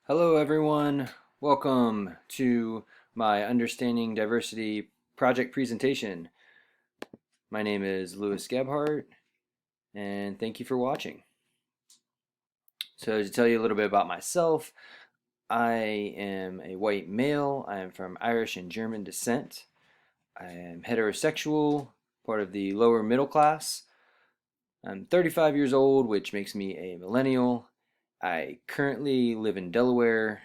Hello, everyone. Welcome to my Understanding Diversity project presentation. My name is Louis Gebhardt, and thank you for watching. So, to tell you a little bit about myself, I am a white male. I am from Irish and German descent. I am heterosexual, part of the lower middle class. I'm 35 years old, which makes me a millennial. I currently live in Delaware.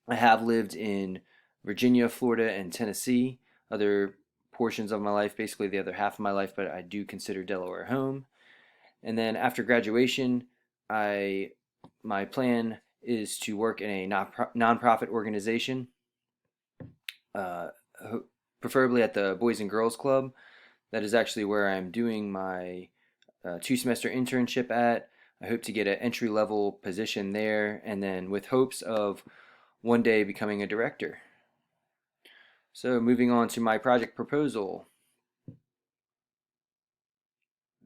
I have lived in Virginia, Florida, and Tennessee, other portions of my life, basically the other half of my life, but I do consider Delaware home. And then after graduation, I my plan is to work in a nonprofit organization, uh, preferably at the Boys and Girls Club. That is actually where I'm doing my 2 semester internship at. I hope to get an entry level position there, and then with hopes of one day becoming a director. So moving on to my project proposal.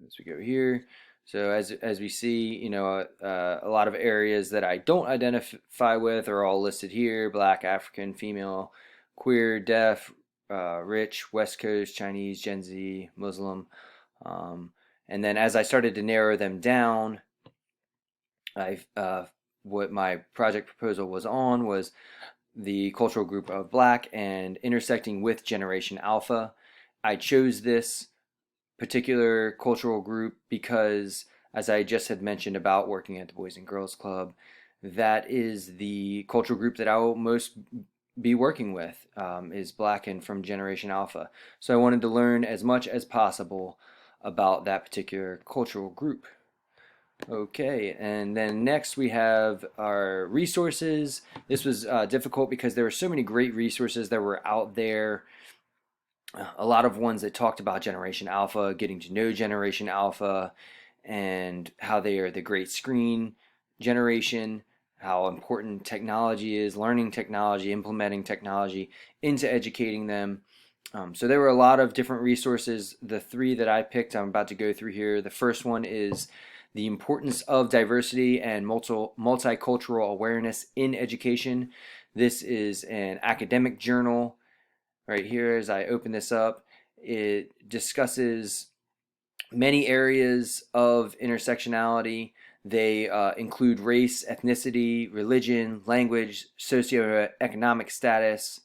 As we go here, so as we see, a lot of areas that I don't identify with are all listed here: Black, African, female, queer, deaf, rich, West Coast, Chinese, Gen Z, Muslim. Um, and then as I started to narrow them down, I what my project proposal was on was the cultural group of Black and intersecting with Generation Alpha. I chose this particular cultural group because, as I just had mentioned about working at the Boys and Girls Club, that is the cultural group that I will most be working with, is Black and from Generation Alpha. So I wanted to learn as much as possible about that particular cultural group. Okay, and then next we have our resources. This was difficult because there were so many great resources that were out there. A lot of ones that talked about Generation Alpha, getting to know Generation Alpha, and how they are the great screen generation, how important technology is, learning technology, implementing technology into educating them. So there were a lot of different resources. The three that I picked, I'm about to go through here. The first one is the importance of diversity and multicultural awareness in education. This is an academic journal. Right here, as I open this up, it discusses many areas of intersectionality. They include race, ethnicity, religion, language, socioeconomic status,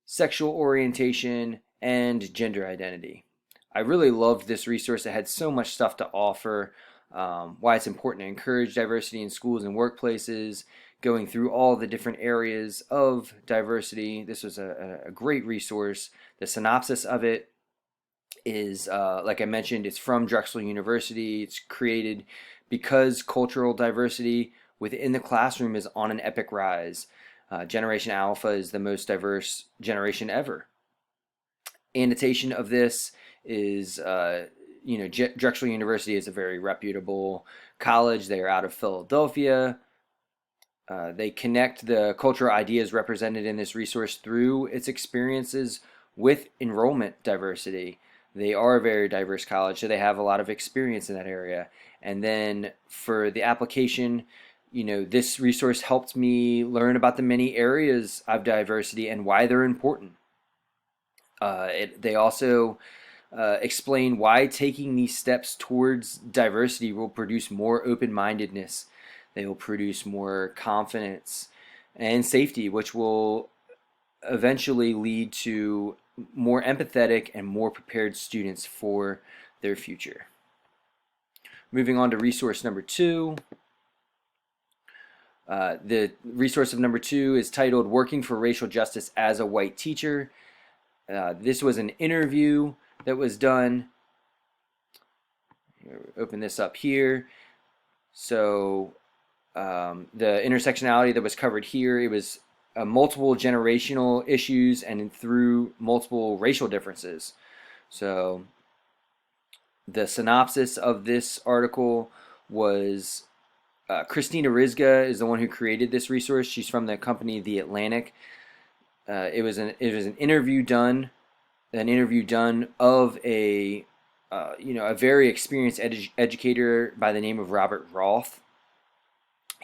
sexual orientation, and gender identity. I really loved this resource. It had so much stuff to offer. Why it's important to encourage diversity in schools and workplaces, going through all the different areas of diversity. This was a great resource. The synopsis of it is, like I mentioned, it's from Drexel University. It's created because cultural diversity within the classroom is on an epic rise. Generation Alpha is the most diverse generation ever. Annotation of this is, Drexel University is a very reputable college. They are out of Philadelphia. They connect the cultural ideas represented in this resource through its experiences with enrollment diversity. They are a very diverse college, so they have a lot of experience in that area. And then for the application, this resource helped me learn about the many areas of diversity and why they're important. They also explain why taking these steps towards diversity will produce more open-mindedness. They will produce more confidence and safety, which will eventually lead to more empathetic and more prepared students for their future. Moving on to resource number 2. The resource of number 2 is titled Working for Racial Justice as a White Teacher. This was an interview that was done. Open this up here. So the intersectionality that was covered here, it was multiple generational issues and through multiple racial differences. So the synopsis of this article was Christina Rizga is the one who created this resource. She's from the company The Atlantic. It was an interview done of a a very experienced educator by the name of Robert Roth.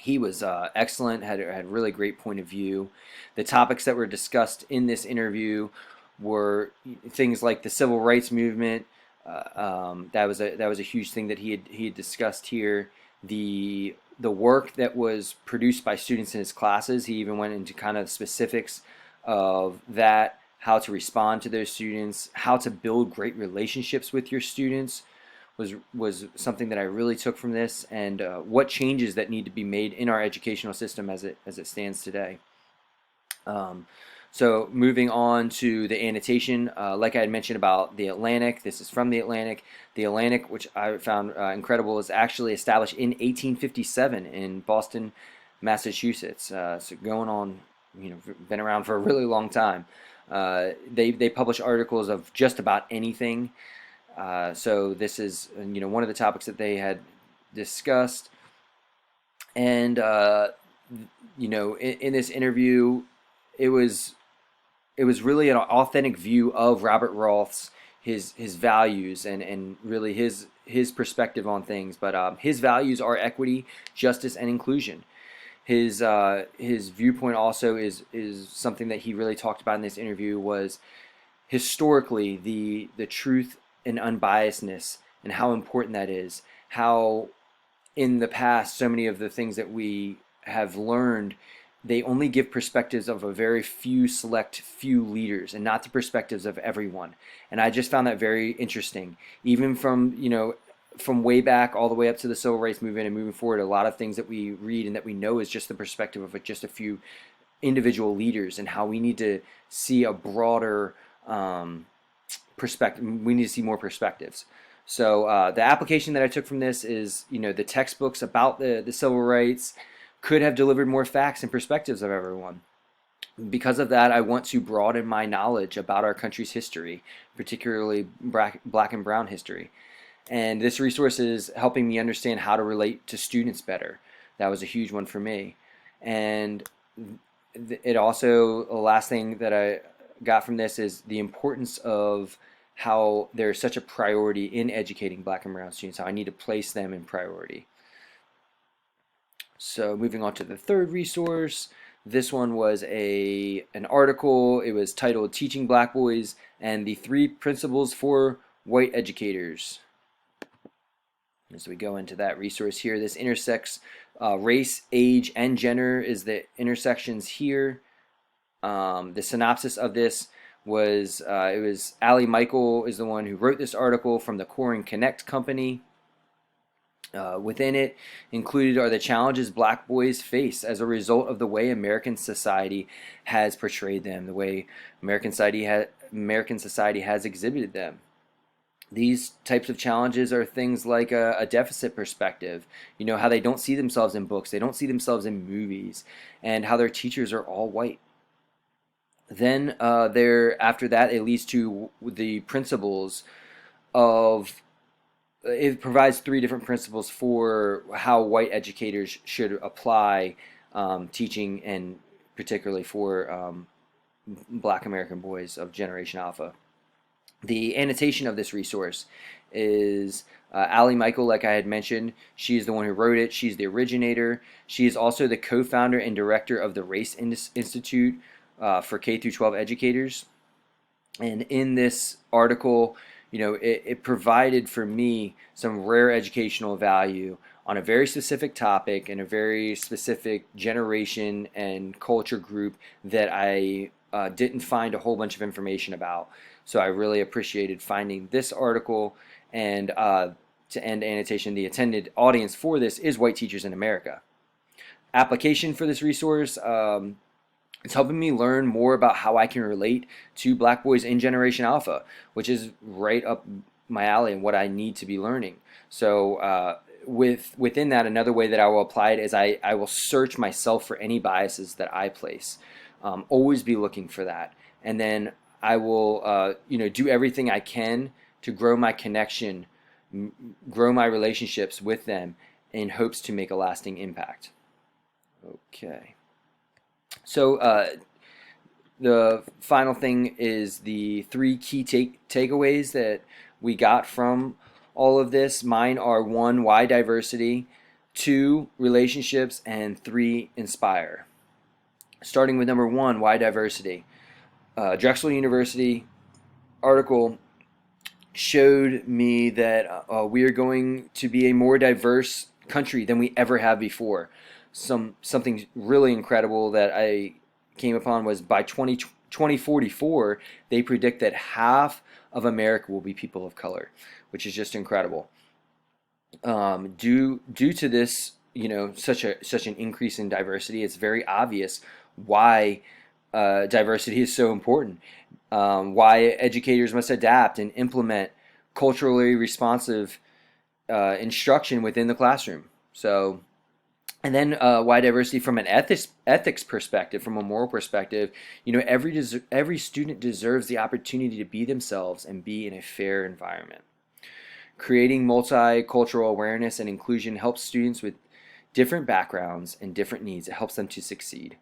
He was excellent, had really great point of view. The topics that were discussed in this interview were things like the civil rights movement. That was a huge thing that he had discussed here. The work that was produced by students in his classes. He even went into kind of specifics of that, how to respond to those students, how to build great relationships with your students was something that I really took from this, and what changes that need to be made in our educational system as it stands today. Um, so moving on to the annotation, like I had mentioned about the Atlantic, this is from the Atlantic. The Atlantic, which I found incredible, is actually established in 1857 in Boston, Massachusetts. So going on, been around for a really long time. They publish articles of just about anything. So this is one of the topics that they had discussed, and in this interview, it was really an authentic view of Robert Roth's his values and really his perspective on things. But his values are equity, justice, and inclusion. His viewpoint also is something that he really talked about in this interview, was historically the truth and unbiasedness, and how important that is. How in the past, so many of the things that we have learned, they only give perspectives of a very select few leaders, and not the perspectives of everyone. And I just found that very interesting. Even from way back all the way up to the civil rights movement and moving forward, a lot of things that we read and that we know is just the perspective of just a few individual leaders, and how we need to see a broader perspective. We need to see more perspectives. So the application that I took from this is, the textbooks about the civil rights could have delivered more facts and perspectives of everyone. Because of that, I want to broaden my knowledge about our country's history, particularly Black and Brown history. And this resource is helping me understand how to relate to students better. That was a huge one for me. And it also, the last thing that I got from this is the importance of how there's such a priority in educating Black and Brown students, how I need to place them in priority. So moving on to the third resource, this one was an article. It was titled "Teaching Black Boys and the Three Principles for White Educators." As we go into that resource here, this intersects race, age, and gender is the intersections here. The synopsis of this was it was Ali Michael is the one who wrote this article from the Core and Connect company. Within it included are the challenges Black boys face as a result of the way American society has portrayed them, the way American society has exhibited them. These types of challenges are things like a deficit perspective, how they don't see themselves in books, they don't see themselves in movies, and how their teachers are all white. Then after that, it leads to the principles of, it provides three different principles for how white educators should apply teaching, and particularly for Black American boys of Generation Alpha. The annotation of this resource is Ali Michael, like I had mentioned. She's the one who wrote it. She's the originator. She is also the co-founder and director of the Race Institute for K through 12 educators. And in this article, it provided for me some rare educational value on a very specific topic and a very specific generation and culture group that I didn't find a whole bunch of information about. So I really appreciated finding this article. And to end annotation, the intended audience for this is white teachers in America. Application for this resource, it's helping me learn more about how I can relate to Black boys in Generation Alpha, which is right up my alley and what I need to be learning. So within that, another way that I will apply it is I will search myself for any biases that I place. Always be looking for that. And then I will do everything I can to grow my connection, grow my relationships with them in hopes to make a lasting impact. Okay. So the final thing is the three key takeaways that we got from all of this. Mine are: 1, why diversity? 2, relationships, and 3, inspire. Starting with number 1, why diversity? Drexel University article showed me that we are going to be a more diverse country than we ever have before. Something really incredible that I came upon was by 2044, they predict that half of America will be people of color, which is just incredible. Due to this, such an increase in diversity, it's very obvious why diversity is so important. Why educators must adapt and implement culturally responsive instruction within the classroom. So, and then why diversity from an ethics perspective, from a moral perspective. Every student deserves the opportunity to be themselves and be in a fair environment. Creating multicultural awareness and inclusion helps students with different backgrounds and different needs. It helps them to succeed.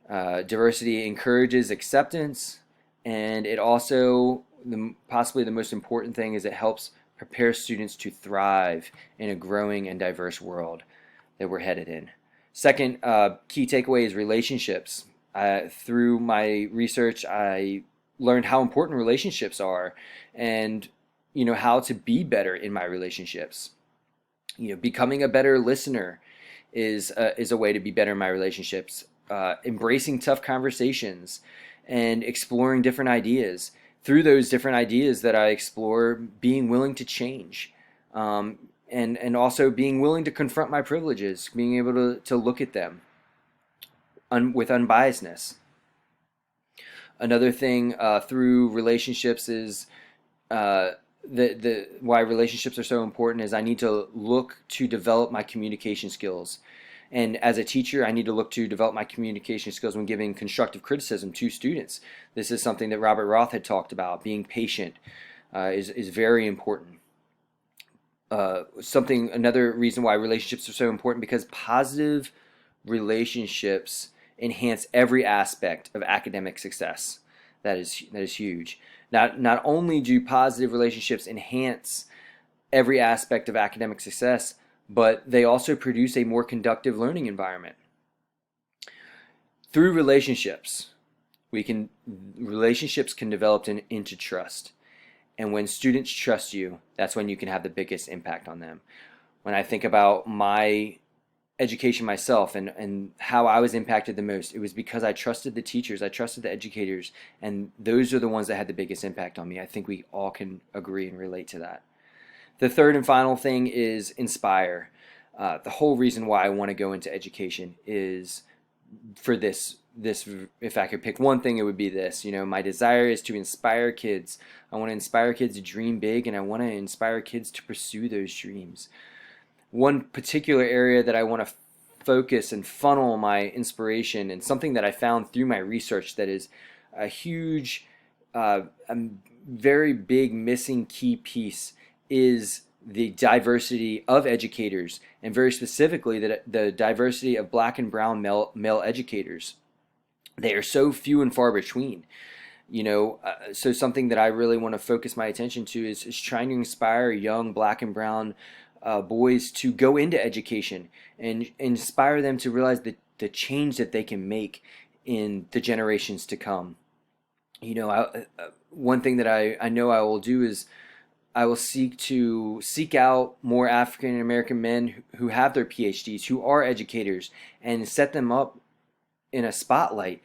Diversity encourages acceptance, and it also, possibly the most important thing, is it helps prepare students to thrive in a growing and diverse world that we're headed in. Second key takeaway is relationships. Through my research, I learned how important relationships are, and how to be better in my relationships. Becoming a better listener is a way to be better in my relationships. Embracing tough conversations and exploring different ideas. Through those different ideas that I explore, being willing to change, and also being willing to confront my privileges, being able to look at them with unbiasedness. Another thing through relationships is why relationships are so important is I need to look to develop my communication skills. And as a teacher, I need to look to develop my communication skills when giving constructive criticism to students. This is something that Robert Roth had talked about. Being patient is very important. Another reason why relationships are so important, because positive relationships enhance every aspect of academic success. That is huge. Not only do positive relationships enhance every aspect of academic success, but they also produce a more conducive learning environment. Through relationships, relationships can develop into trust. And when students trust you, that's when you can have the biggest impact on them. When I think about my education myself and how I was impacted the most, it was because I trusted the teachers, I trusted the educators, and those are the ones that had the biggest impact on me. I think we all can agree and relate to that. The third and final thing is inspire. The whole reason why I want to go into education is for this. If I could pick one thing, it would be this. My desire is to inspire kids. I want to inspire kids to dream big, and I want to inspire kids to pursue those dreams. One particular area that I want to focus and funnel my inspiration, and something that I found through my research that is a huge, very big missing key piece, is the diversity of educators, and very specifically the diversity of black and brown male educators. They are so few and far between. So something that I really want to focus my attention to is trying to inspire young black and brown boys to go into education and inspire them to realize the change that they can make in the generations to come. One thing that I know I will do is I will seek out more African American men who have their PhDs, who are educators, and set them up in a spotlight.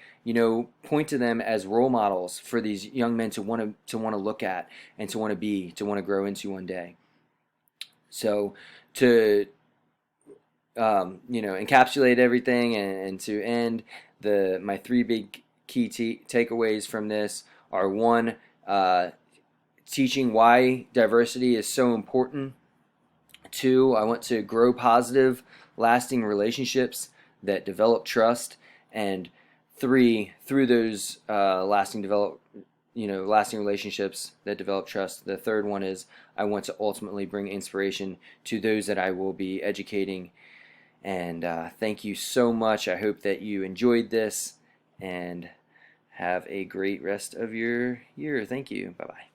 Point to them as role models for these young men to want to look at and to want to grow into one day. So to encapsulate everything and to end, my three big key takeaways from this are: one, teaching why diversity is so important. Two, I want to grow positive, lasting relationships that develop trust. And three, through those lasting relationships that develop trust, the third one is I want to ultimately bring inspiration to those that I will be educating. And thank you so much. I hope that you enjoyed this, and have a great rest of your year. Thank you. Bye-bye.